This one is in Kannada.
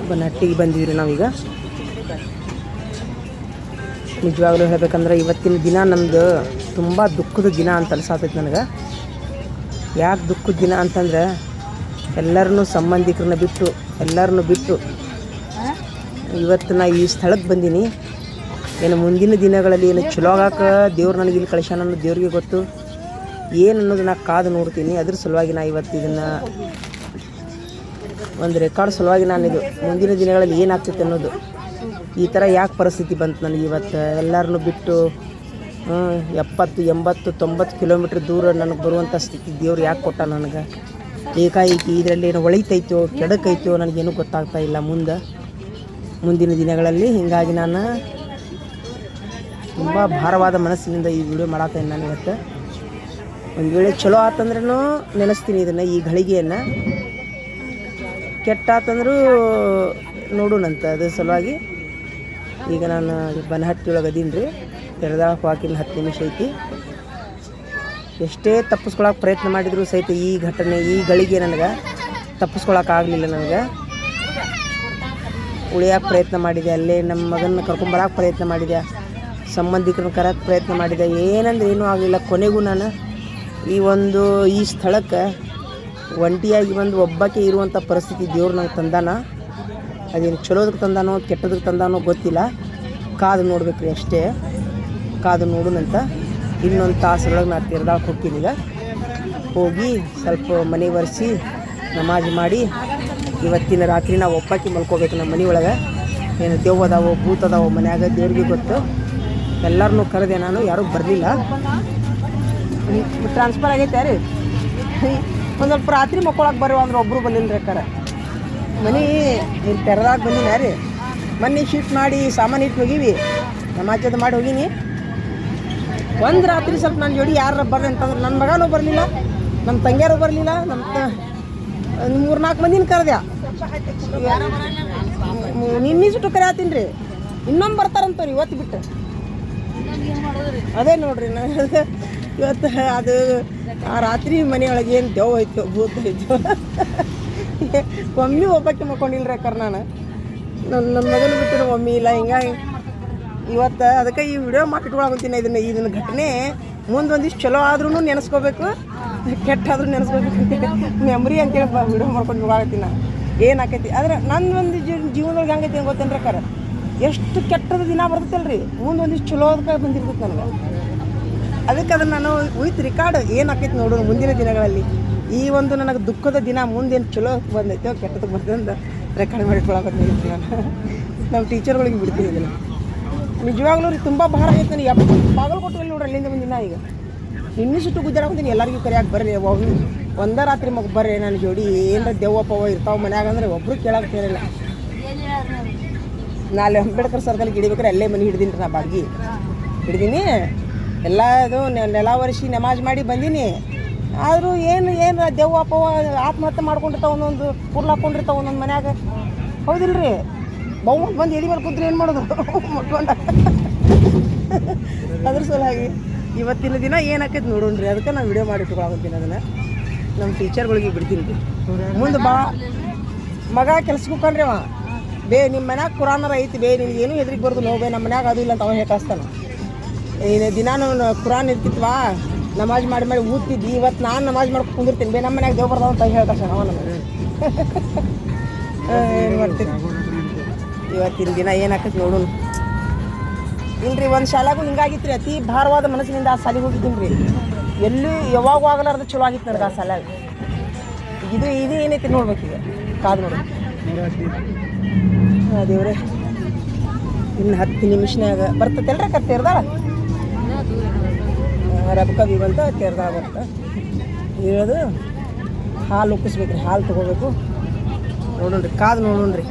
ಬನಹಟ್ಟಿಗೆ ಬಂದಿವ್ರಿ ನಾವೀಗ. ನಿಜವಾಗ್ಲೂ ಹೇಳ್ಬೇಕಂದ್ರೆ ಇವತ್ತಿನ ದಿನ ನಮ್ಮದು ತುಂಬ ದುಃಖದ ದಿನ ಅಂತ ಅನ್ಸಾತೈತೆ ನನಗೆ. ಯಾಕೆ ದುಃಖದ ದಿನ ಅಂತಂದ್ರೆ ಎಲ್ಲರನ್ನೂ ಸಂಬಂಧಿಕರನ್ನ ಬಿಟ್ಟು ಎಲ್ಲರನ್ನೂ ಬಿಟ್ಟು ಇವತ್ತು ನಾ ಈ ಸ್ಥಳಕ್ಕೆ ಬಂದೀನಿ. ಏನು ಮುಂದಿನ ದಿನಗಳಲ್ಲಿ ಏನು ಚಲೋ ಆಗಕ್ಕೆ ದೇವ್ರು ನನಗೆ ಇಲ್ಲಿ ಕಳಿಸ್ಯಾನ ಅನ್ನೋದು ದೇವ್ರಿಗೆ ಗೊತ್ತು. ಏನು ಅನ್ನೋದು ನಾ ಕಾದು ನೋಡ್ತೀನಿ. ಅದ್ರ ಸಲುವಾಗಿ ನಾ ಇವತ್ತು ಇದನ್ನು ಒಂದು ರೆಕಾರ್ಡ್ ಸಲುವಾಗಿ ನಾನಿದು ಮುಂದಿನ ದಿನಗಳಲ್ಲಿ ಏನಾಗ್ತೈತೆ ಅನ್ನೋದು. ಈ ಥರ ಯಾಕೆ ಪರಿಸ್ಥಿತಿ ಬಂತು ನನಗೆ ಇವತ್ತು ಎಲ್ಲರನ್ನೂ ಬಿಟ್ಟು 70, 80, 90 ಕಿಲೋಮೀಟ್ರ್ ದೂರ ನನಗೆ ಬರುವಂಥ ಸ್ಥಿತಿ ದೇವ್ರು ಯಾಕೆ ಕೊಟ್ಟ ನನಗೆ. ಏಕಾಏಕಿ ಇದರಲ್ಲಿ ಏನು ಒಳಿತೈತೋ ಕೆಡಕೈತೋ ನನಗೇನು ಗೊತ್ತಾಗ್ತಾ ಇಲ್ಲ ಮುಂದಿನ ದಿನಗಳಲ್ಲಿ. ಹೀಗಾಗಿ ನಾನು ತುಂಬ ಭಾರವಾದ ಮನಸ್ಸಿನಿಂದ ಈ ವಿಡಿಯೋ ಮಾಡತ್ತೀನಿ ನಾನು ಇವತ್ತು. ಒಂದು ವೇಳೆ ಚಲೋ ಆತಂದ್ರೂ ನೆನೆಸ್ತೀನಿ ಇದನ್ನು, ಈ ಘಳಿಗೆಯನ್ನು. ಕೆಟ್ಟ ಆತಂದ್ರೂ ನೋಡೋಣಂತ. ಅದ್ರ ಸಲುವಾಗಿ ಈಗ ನಾನು ಬನಹಟ್ಟಿ ಒಳಗೆ ಅದೀನಿ ರೀ. ತೆರೆದಾಳಕ್ಕೆ ಹಾಕಿನ 10 ನಿಮಿಷ ಐತಿ. ಎಷ್ಟೇ ತಪ್ಪಿಸ್ಕೊಳಕ್ಕೆ ಪ್ರಯತ್ನ ಮಾಡಿದರೂ ಸಹಿತ ಈ ಘಟನೆ ಈ ಗಳಿಗೆ ನನಗೆ ತಪ್ಪಿಸ್ಕೊಳಕ್ಕಾಗಲಿಲ್ಲ. ನನಗೆ ಉಳಿಯೋಕೆ ಪ್ರಯತ್ನ ಮಾಡಿದೆ. ಅಲ್ಲೇ ನಮ್ಮ ಮಗನ ಕರ್ಕೊಂಬರಕ್ಕೆ ಪ್ರಯತ್ನ ಮಾಡಿದೆ, ಸಂಬಂಧಿಕರನ್ನ ಕರಕ್ಕೆ ಪ್ರಯತ್ನ ಮಾಡಿದೆ. ಏನಂದ್ರೆ ಏನೂ ಆಗಲಿಲ್ಲ. ಕೊನೆಗೂ ನಾನು ಈ ಸ್ಥಳಕ್ಕೆ ಒಂಟಿಯಾಗಿ ಒಬ್ಬಕ್ಕೆ ಇರುವಂಥ ಪರಿಸ್ಥಿತಿ ದೇವ್ರು ನಂಗೆ ತಂದಾನ. ಅದೇನು ಚಲೋದಕ್ಕೆ ತಂದಾನೋ ಕೆಟ್ಟದಕ್ಕೆ ತಂದಾನೋ ಗೊತ್ತಿಲ್ಲ. ಕಾದು ನೋಡ್ಬೇಕು ರೀ, ಅಷ್ಟೇ. ಕಾದು ನೋಡೋಣಂತ. ಇನ್ನೊಂದು ತಾಸರೊಳಗೆ ನಾನು ತೆರೆದಾಳಕ್ಕೆ ಹೋಗ್ತೀನಿ. ಈಗ ಹೋಗಿ ಸ್ವಲ್ಪ ಮನೆ ಒರೆಸಿ ನಮಾಜ್ ಮಾಡಿ ಇವತ್ತಿನ ರಾತ್ರಿ ನಾವು ಒಬ್ಬಾಕಿ ಮಲ್ಕೋಬೇಕು ನಮ್ಮ ಮನೆ ಒಳಗೆ. ಏನು ದೆವ್ವ ಅದಾವೋ ಭೂತ ಅದಾವೋ ಮನ್ಯಾಗ ದೇವ್ರಿಗೆ ಗೊತ್ತು. ಎಲ್ಲರನ್ನೂ ಕರೆದೆ ನಾನು, ಯಾರೂ ಬರಲಿಲ್ಲ. ಟ್ರಾನ್ಸ್ಫರ್ ಆಗೈತೆ ರೀ. ಒಂದು ಸ್ವಲ್ಪ ರಾತ್ರಿ ಮಕ್ಕೊಳಕ್ಕೆ ಬರೋ ಅಂದ್ರೆ ಒಬ್ಬರು ಬರಲಿಲ್ಲ ರೀ. ಮನೆ ಇಲ್ಲಿ ತೆರೆದಾಗ ಬಂದಿನ ರೀ. ಮೊನ್ನೆ ಶಿಫ್ಟ್ ಮಾಡಿ ಸಾಮಾನು ಇಟ್ಟು ಹೋಗೀವಿ, ನಮಾಜ್ ಮಾಡಿ ಹೋಗೀನಿ. ಒಂದು ರಾತ್ರಿ ಸ್ವಲ್ಪ ನನ್ನ ಜೋಡಿ ಯಾರು ಬರ್ರಿ ಅಂತಂದ್ರೆ ನನ್ನ ಮಗನೂ ಬರಲಿಲ್ಲ, ನಮ್ಮ ತಂಗಿಯಾರು ಬರಲಿಲ್ಲ, ನಮ್ಮ 3-4 ಮಂದಿನ ಕರೆದೆ. ನಿನ್ನೆ ಸುಟ್ಟು ಕರೆಯತ್ತೀನಿ ರೀ. ಇನ್ನೊಮ್ಮೆ ಬರ್ತಾರಂತವ್ರಿ ಇವತ್ತು ಬಿಟ್ಟು. ಅದೇ ನೋಡ್ರಿ ನಾನು ಇವತ್ತು ಅದು ಆ ರಾತ್ರಿ ಮನೆಯೊಳಗೆ ಏನು ದೆವ್ವ ಐತೋ ಭೂತ ಐತೋ ಒಮ್ಮೆ ಒಬ್ಬಕ್ಕೆ ಮಕ್ಕೊಂಡಿಲ್ಲ ರೀ. ನಾನು ನನ್ನ ಮಗನ ಬಿಟ್ಟು ಒಮ್ಮೆ ಇಲ್ಲ. ಹಿಂಗಾಗಿ ಇವತ್ತು ಅದಕ್ಕೆ ಈ ವಿಡಿಯೋ ಮಾಡಿಟ್ಕೊಳಕಂತೀನಿ. ಇದನ್ನು ಘಟನೆ ಮುಂದೊಂದಿಷ್ಟು ಚಲೋ ಆದ್ರೂ ನೆನೆಸ್ಕೋಬೇಕು, ಕೆಟ್ಟಾದ್ರೂ ನೆನೆಸ್ಕೋಬೇಕು ಅಂತೇಳಿ ಮೆಮ್ರಿ ಅಂತೇಳಿ ವಿಡಿಯೋ ಮಾಡ್ಕೊಂಡು ಹೋಗಾಕತ್ತೀನಿ ನಾನು. ಏನಾಕೈತಿ ಆದರೆ ನನ್ನ ಒಂದು ಜೀವನದೊಳಗೆ ಹೆಂಗೈತಿ ಅಂತ ಗೊತ್ತೇನ್ರಿ. ಎಷ್ಟು ಕೆಟ್ಟದ ದಿನ ಬರ್ತೈತಲ್ರಿ, ಮುಂದೊಂದಿಷ್ಟು ಚಲೋ ಅದಕ್ಕೆ ಬಂದಿರ್ತೈತೆ ನನಗೆ. ಅದಕ್ಕೆ ಅದನ್ನು ನಾನು ವಿತ್ ರಿಕಾರ್ಡ್ ಏನಾಕೈತಿ ನೋಡೋಣ ಮುಂದಿನ ದಿನಗಳಲ್ಲಿ. ಈ ನನಗೆ ದುಃಖದ ದಿನ ಮುಂದೇನು ಚಲೋ ಬಂದೈತೋ ಕೆಟ್ಟದಕ್ಕೆ ಬರ್ತದೆ ಅಂತ ರೆಕಾರ್ಡ್ ಮಾಡಿಟ್ಕೊಳಕತ್ತೀನಿ ನಾನು. ನಮ್ಮ ಟೀಚರ್ಗಳಿಗೆ ಬಿಡ್ತೀನಿ ಇದನ್ನು. ನಿಜವಾಗ್ಲೂ ರೀ ತುಂಬ ಭಾರ ಆಗೈತೆ ನನಗೆ. ಬಾಗಲಕೋಟೆ ನೋಡ್ರಿ, ಅಲ್ಲಿಂದ ಬಂದಿನ ಈಗ ಇನ್ನೂ ಸುಟ್ಟು ಗುದ್ದಾಡಕತ್ತೀನಿ. ಎಲ್ಲರಿಗೂ ಕರೆಯಾಕೆ ಬರ್ರಿ, ಒಂದೇ ರಾತ್ರಿ ಮಗ ಬರ್ರಿ ನನ್ನ ಜೋಡಿ ಏನರ ದೆವ್ವ ಪವ್ವ ಇರ್ತಾವೆ ಮನ್ಯಾಗ ಅಂದ್ರೆ ಒಬ್ಬರು ಕೇಳಕ್ಕೆ ಕೇಳಿಲ್ಲ. ನಾಳೆ ಅಂಬೇಡ್ಕರ್ ಸರ್ಕಲ್ಗೆ ಹಿಡಿಬೇಕಾರೆ ಅಲ್ಲೇ ಮನೆ ಹಿಡ್ದೀನಿ ರೀ. ನಾ ಬಾಡಿಗೆ ಹಿಡ್ದೀನಿ. ಎಲ್ಲ ಇದು ನೆಲ ಒರೆಸಿ ನಮಾಜ್ ಮಾಡಿ ಬಂದೀನಿ. ಆದರೂ ಏನು ದೆವ್ವ ಪವ್ವ ಆತ್ಮಹತ್ಯೆ ಮಾಡ್ಕೊಂಡಿರ್ತಾವೆ, ಒಂದೊಂದು ಪುರ್ಲ್ ಹಾಕ್ಕೊಂಡಿರ್ತಾವೆ ಒಂದೊಂದು ಮನ್ಯಾಗ. ಹೌದಿಲ್ಲ ರೀ? ಬಂದು ಎಡಿ ಮೇಲೆ ಕೂತ್ರೆ ಏನು ಮಾಡೋದು ಮುಟ್ಕೊಂಡ. ಅದ್ರ ಸಲುವಾಗಿ ಇವತ್ತಿನ ದಿನ ಏನಾಕೈತೆ ನೋಡೋಣ್ರಿ. ಅದಕ್ಕೆ ನಾನು ವಿಡಿಯೋ ಮಾಡಿಟ್ಕೊಳಕತ್ತೀನಿ. ಅದನ್ನು ನಮ್ಮ ಟೀಚರ್ಗಳಿಗೆ ಬಿಡ್ತೀನಿ ರೀ. ಮುಂದೆ ಮಗ ಕೆಲ್ಸಕ್ಕೆ ಹೋಗ್ಕೊಂಡ್ರಿ ಅವ. ನಿಮ್ಮ ಮನ್ಯಾಗ ಕುರಾನರ ಐತಿ ನಿನಗೆ ಏನೂ ಹೆದ್ರಿಗೆ ಬರ್ದು ನೋವೇ, ನಮ್ಮ ಮನ್ಯಾಗ ಅದು ಇಲ್ಲ ಅಂತ ಅವ ಹೇಳ್ತಾನೆ. ದಿನಾನು ಕುರಾನ್ ಇರ್ತಿತ್ವಾ, ನಮಾಜ್ ಮಾಡಿ ಊದ್ತಿದ್ದಿ. ಇವತ್ತು ನಾನು ನಮಾಜ್ ಮಾಡ್ಕೊಂಡು ಕುಂದಿರ್ತೀನಿ, ನಮ್ಮ ಮನ್ಯಾಗ ದೇವ್ ಬರ್ದಾವ ಅಂತ ಹೇಳ್ತಾನೆ ಅವ ನಮಗೆ. ಏನು ಮಾಡ್ತೀನಿ ಇವತ್ತಿನ ದಿನ ಏನಾಕೈತಿ ನೋಡೋಣ. ಇಲ್ರಿ, ಒಂದು ಶಾಲೆಗೂ ಹಿಂಗಾಗಿತ್ತು ರೀ. ಅತಿ ಭಾರವಾದ ಮನಸ್ಸಿನಿಂದ ಆ ಶಾಲೆಗೆ ಹೋಗಿದ್ದೀನಿ ರೀ. ಎಲ್ಲೂ ಯಾವಾಗ ಆಗಲಾರ್ದು ಚಲೋ ಆಗಿತ್ತು ನನಗೆ ಆ ಶಾಲೆಗೆ. ಇದು ಏನೈತಿ ನೋಡ್ಬೇಕೀಗ, ಕಾದು ನೋಡಿ. ದೇವ್ರೆ, ಇನ್ನು 10 ನಿಮಿಷನಾಗ ಬರ್ತೈತಲ್ರಿ. ತೆರೆದಾಳ ರಬ್ಕಬಿ ಬಂತ ತೆರೆದಾಳ ಬರ್ತ ಹೇಳೋದು. ಹಾಲು ಉಕ್ಕಿಸ್ಬೇಕ್ರಿ, ಹಾಲು ತೊಗೋಬೇಕು. ನೋಡೋಣ್ರಿ, ಕಾದು ನೋಡೋಣ್ರಿ.